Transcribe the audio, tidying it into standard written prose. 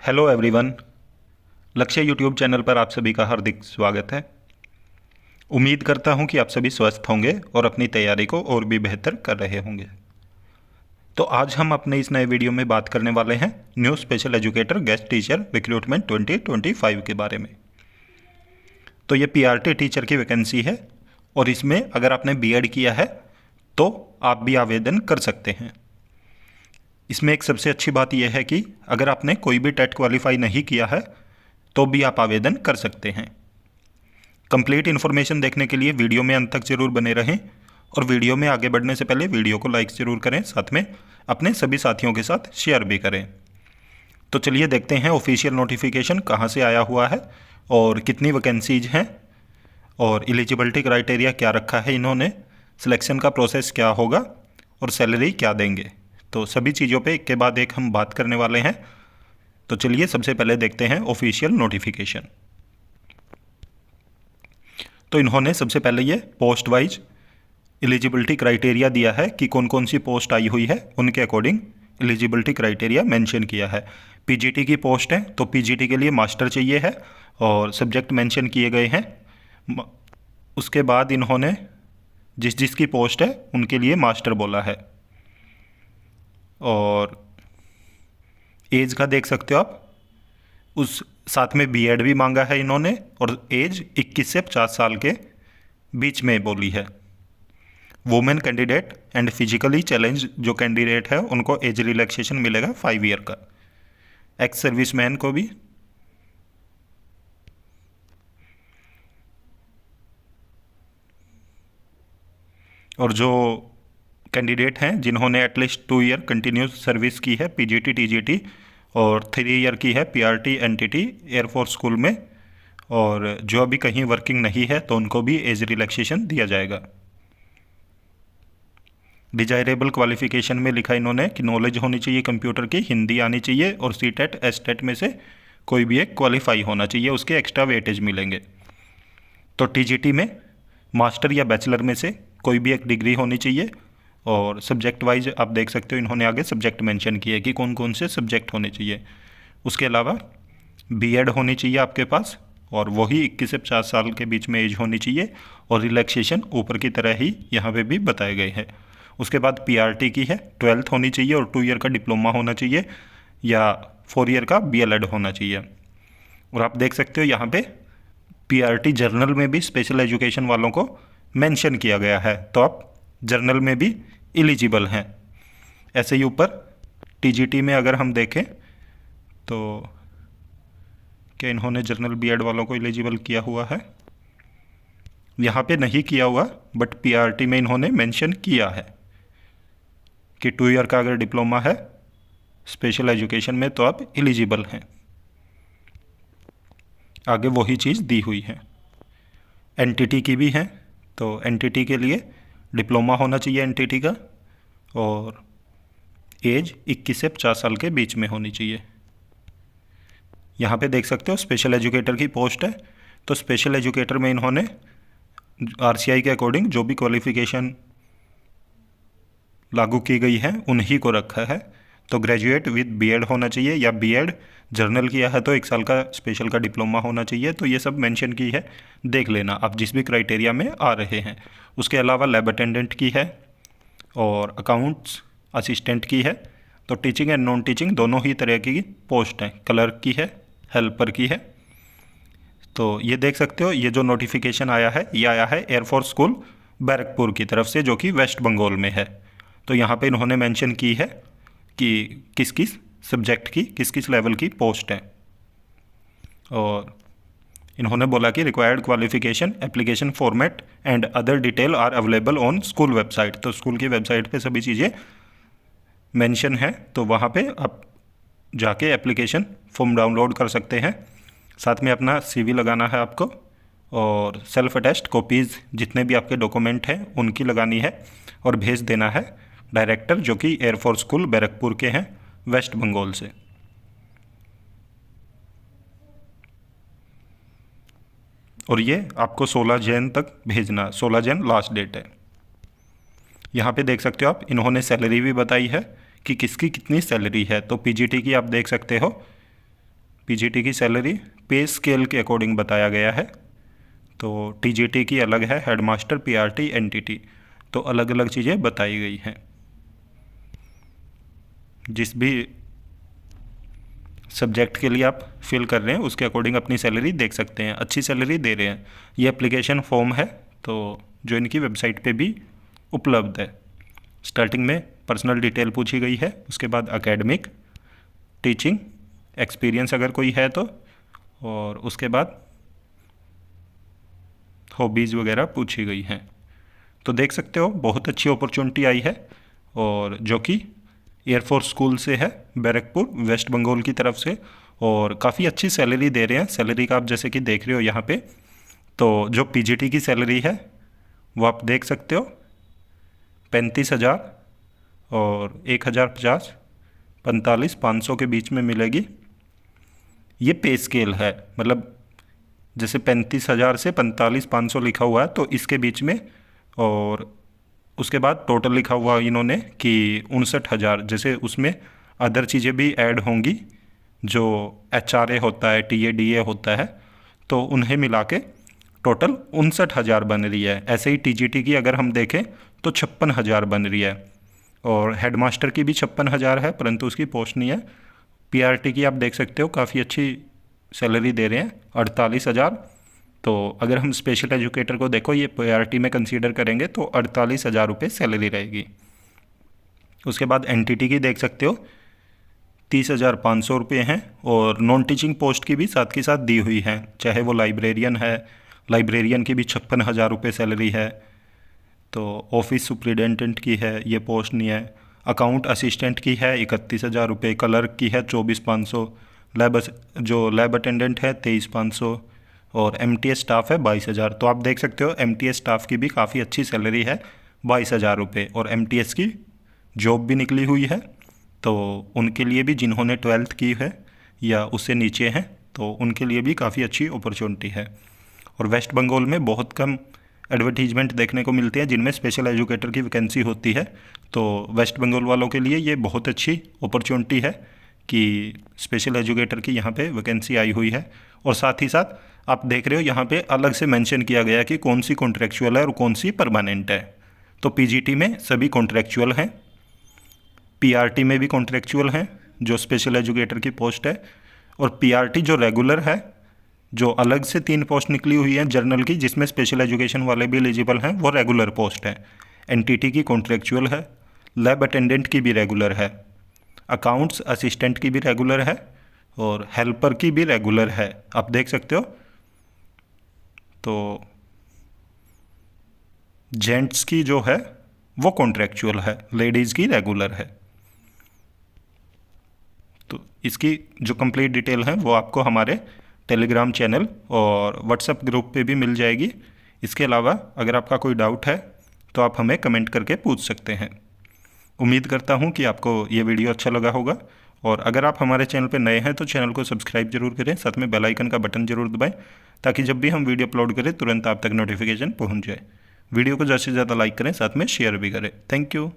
Hello everyone. लक्ष्य YouTube channel पर आप सभी का हार्दिक स्वागत है। उम्मीद करता हूं कि आप सभी स्वस्थ होंगे और अपनी तैयारी को और भी बेहतर कर रहे होंगे। तो आज हम अपने इस नए वीडियो में बात करने वाले हैं new special educator guest teacher recruitment 2025 के बारे में। तो ये पीआरटी टीचर की वैकेंसी है और इसमें अगर आपने बीएड किया है तो आप भी आवेदन कर सकते हैं। इसमें एक सबसे अच्छी बात यह है कि अगर आपने कोई भी टेट क्वालिफाई नहीं किया है तो भी आप आवेदन कर सकते हैं। कंप्लीट इन्फॉर्मेशन देखने के लिए वीडियो में अंत तक जरूर बने रहें और वीडियो में आगे बढ़ने से पहले वीडियो को लाइक ज़रूर करें, साथ में अपने सभी साथियों के साथ शेयर भी करें। तो चलिए देखते हैं ऑफिशियल नोटिफिकेशन कहाँ से आया हुआ है और कितनी वैकेंसीज हैं और एलिजिबिलिटी क्राइटेरिया क्या रखा है इन्होंने, सिलेक्शन का प्रोसेस क्या होगा और सैलरी क्या देंगे। तो सभी चीज़ों पे एक के बाद एक हम बात करने वाले हैं। तो चलिए सबसे पहले देखते हैं ऑफिशियल नोटिफिकेशन। तो इन्होंने सबसे पहले ये पोस्ट वाइज एलिजिबिलिटी क्राइटेरिया दिया है कि कौन कौन सी पोस्ट आई हुई है, उनके अकॉर्डिंग एलिजिबिलिटी क्राइटेरिया मेंशन किया है। पीजीटी की पोस्ट है तो पीजीटी के लिए मास्टर चाहिए है और सब्जेक्ट मेंशन किए गए हैं। उसके बाद इन्होंने जिस जिसकी पोस्ट है उनके लिए मास्टर बोला है और एज का देख सकते हो आप, उस साथ में बीएड भी मांगा है इन्होंने और एज 21 से 50 साल के बीच में बोली है। Women candidate and physically challenge जो कैंडिडेट है उनको एज रिलैक्सेशन मिलेगा 5 ईयर का। एक्स सर्विसमैन को भी और जो कैंडिडेट हैं जिन्होंने एटलीस्ट 2 ईयर कंटिन्यूस सर्विस की है पीजीटी टीजीटी और 3 ईयर की है पीआरटी एनटीटी एयरफोर्स स्कूल में, और जो अभी कहीं वर्किंग नहीं है तो उनको भी एज रिलैक्सेशन दिया जाएगा। डिजायरेबल क्वालिफिकेशन में लिखा इन्होंने कि नॉलेज होनी चाहिए कंप्यूटर की, हिंदी आनी चाहिए और सीटेट एसटेट में से कोई भी एक क्वालिफाई होना चाहिए, उसके एक्स्ट्रा वेटेज मिलेंगे। तो टीजीटी में मास्टर या बैचलर में से कोई भी एक डिग्री होनी चाहिए और सब्जेक्ट वाइज आप देख सकते हो इन्होंने आगे सब्जेक्ट मेंशन किए कि कौन कौन से सब्जेक्ट होने चाहिए। उसके अलावा बीएड होनी चाहिए आपके पास और वही 21 से 50 साल के बीच में एज होनी चाहिए और रिलैक्सेशन ऊपर की तरह ही यहाँ पे भी बताए गए हैं। उसके बाद पीआरटी की है 12th होनी चाहिए और 2 ईयर का डिप्लोमा होना चाहिए या 4 ईयर का बीएलएड होना चाहिए। और आप देख सकते हो यहाँ पे पीआरटी जर्नल में भी स्पेशल एजुकेशन वालों को मेंशन किया गया है, तो आप जर्नल में भी एलिजिबल हैं। ऐसे ही ऊपर टीजीटी में अगर हम देखें तो क्या इन्होंने जर्नल बीएड वालों को एलिजिबल किया हुआ है, यहाँ पे नहीं किया हुआ, बट पीआरटी में इन्होंने मेंशन किया है कि 2 ईयर का अगर डिप्लोमा है स्पेशल एजुकेशन में तो आप एलिजिबल हैं। आगे वही चीज़ दी हुई है। एनटीटी की भी है तो एनटीटी के लिए डिप्लोमा होना चाहिए एनटीटी का और एज 21 से 50 साल के बीच में होनी चाहिए। यहाँ पे देख सकते हो स्पेशल एजुकेटर की पोस्ट है, तो स्पेशल एजुकेटर में इन्होंने आरसीआई के अकॉर्डिंग जो भी क्वालिफिकेशन लागू की गई है उन्हीं को रखा है। तो ग्रेजुएट विद बीएड होना चाहिए या बीएड जर्नल किया है तो 1 साल का स्पेशल का डिप्लोमा होना चाहिए। तो ये सब मेंशन की है, देख लेना आप जिस भी क्राइटेरिया में आ रहे हैं। उसके अलावा लैब अटेंडेंट की है और अकाउंट्स असिस्टेंट की है। तो टीचिंग एंड नॉन टीचिंग दोनों ही तरह की पोस्ट हैं, क्लर्क की है, हेल्पर की है। तो ये देख सकते हो ये जो नोटिफिकेशन आया है ये आया है एयरफोर्स स्कूल बैरकपुर की तरफ से जो कि वेस्ट बंगाल में है। तो यहाँ पे इन्होंने मेंशन की है कि किस किस सब्जेक्ट की किस किस लेवल की पोस्ट है और इन्होंने बोला कि required qualification application format and other detail are available on school website. तो स्कूल की वेबसाइट पे सभी चीज़ें मेंशन है, तो वहाँ पे आप जाके एप्लीकेशन फॉर्म डाउनलोड कर सकते हैं। साथ में अपना सीवी लगाना है आपको और सेल्फ अटेस्ट कॉपीज़ जितने भी आपके डॉक्यूमेंट हैं उनकी लगानी है और भेज देना है डायरेक्टर जो कि एयरफोर्स स्कूल बैरकपुर के हैं वेस्ट बंगाल से। और ये आपको 16 जैन तक भेजना, 16 जैन लास्ट डेट है। यहाँ पे देख सकते हो आप इन्होंने सैलरी भी बताई है कि किसकी कितनी सैलरी है। तो पीजीटी की आप देख सकते हो पीजीटी की सैलरी पे स्केल के अकॉर्डिंग बताया गया है। तो टीजीटी की अलग है, हेडमास्टर, पीआरटी, एनटीटी, तो अलग अलग चीज़ें बताई गई हैं। जिस भी सब्जेक्ट के लिए आप फिल कर रहे हैं उसके अकॉर्डिंग अपनी सैलरी देख सकते हैं, अच्छी सैलरी दे रहे हैं। ये एप्लीकेशन फॉर्म है तो जो इनकी वेबसाइट पे भी उपलब्ध है। स्टार्टिंग में पर्सनल डिटेल पूछी गई है, उसके बाद एकेडमिक, टीचिंग एक्सपीरियंस अगर कोई है तो, और उसके बाद हॉबीज़ वगैरह पूछी गई हैं। तो देख सकते हो बहुत अच्छी अपॉर्चुनिटी आई है, और जो कि एयरफोर्स स्कूल से है, बैरकपुर, वेस्ट बंगाल की तरफ से, और काफ़ी अच्छी सैलरी दे रहे हैं। सैलरी का आप जैसे कि देख रहे हो यहाँ पे, तो जो पीजीटी की सैलरी है वो आप देख सकते हो 35,000 और 1,050, 45,500 के बीच में मिलेगी। ये पे स्केल है, मतलब जैसे 35,000 से 45,500 लिखा हुआ है तो इसके बीच में, और उसके बाद टोटल लिखा हुआ इन्होंने कि 59,000, जैसे उसमें अदर चीज़ें भी ऐड होंगी, जो एचआरए होता है, टीएडीए होता है, तो उन्हें मिला के टोटल 59,000 बन रही है। ऐसे ही टीजीटी की अगर हम देखें तो 56,000 बन रही है, और हेडमास्टर की भी 56,000 है, परंतु उसकी पोस्ट नहीं है। पीआरटी की आप देख सकते हो काफ़ी अच्छी सैलरी दे रहे हैं, 48,000। तो अगर हम स्पेशल एजुकेटर को देखो, ये पीआरटी में कंसीडर करेंगे तो 48,000 रुपये सैलरी रहेगी। उसके बाद एनटीटी की देख सकते हो 30,500 रुपये हैं, और नॉन टीचिंग पोस्ट की भी साथ के साथ दी हुई है, चाहे वो लाइब्रेरियन है, लाइब्रेरियन की भी 56,000 रुपये सैलरी है। तो ऑफिस सुप्रिटेंडेंट की है, ये पोस्ट नहीं है। अकाउंट असिस्टेंट की है 31,000 रुपये, क्लर्क की है 24,500, लैब अटेंडेंट है 23,500, और एमटीएस स्टाफ है 22,000। तो आप देख सकते हो एमटीएस स्टाफ की भी काफ़ी अच्छी सैलरी है, 22,000 रुपये, और एमटीएस की जॉब भी निकली हुई है। तो उनके लिए भी, जिन्होंने 12th की है या उससे नीचे हैं, तो उनके लिए भी काफ़ी अच्छी अपॉर्चुनिटी है। और वेस्ट बंगाल में बहुत कम एडवर्टीजमेंट देखने को मिलते हैं जिनमें स्पेशल एजुकेटर की वैकेंसी होती है। तो वेस्ट बंगाल वालों के लिए ये बहुत अच्छी अपॉर्चुनिटी है कि स्पेशल एजुकेटर की यहाँ पे वैकेंसी आई हुई है। और साथ ही साथ आप देख रहे हो यहाँ पे अलग से मेंशन किया गया कि कौन सी कॉन्ट्रेक्चुअल है और कौन सी परमानेंट है। तो पीजीटी में सभी कॉन्ट्रेक्चुअल हैं, पीआरटी में भी कॉन्ट्रेक्चुअल हैं जो स्पेशल एजुकेटर की पोस्ट है, और पीआरटी जो रेगुलर है, जो अलग से 3 पोस्ट निकली हुई है जर्नल की, जिसमें स्पेशल एजुकेशन वाले भी एलिजिबल हैं, वो रेगुलर पोस्ट है। एनटीटी की कॉन्ट्रेक्चुअल है, लैब अटेंडेंट की भी रेगुलर है, अकाउंट्स असिस्टेंट की भी रेगुलर है, और हेल्पर की भी रेगुलर है, आप देख सकते हो। तो जेंट्स की जो है वो कॉन्ट्रेक्चुअल है, लेडीज़ की रेगुलर है। तो इसकी जो कंप्लीट डिटेल है वो आपको हमारे टेलीग्राम चैनल और व्हाट्सएप ग्रुप पे भी मिल जाएगी। इसके अलावा अगर आपका कोई डाउट है तो आप हमें कमेंट करके पूछ सकते हैं। उम्मीद करता हूँ कि आपको ये वीडियो अच्छा लगा होगा, और अगर आप हमारे चैनल पर नए हैं तो चैनल को सब्सक्राइब जरूर करें, साथ में बेल आइकन का बटन जरूर दबाएं, ताकि जब भी हम वीडियो अपलोड करें तुरंत आप तक नोटिफिकेशन पहुँच जाए। वीडियो को ज़्यादा से ज़्यादा लाइक करें, साथ में शेयर भी करें। Thank you.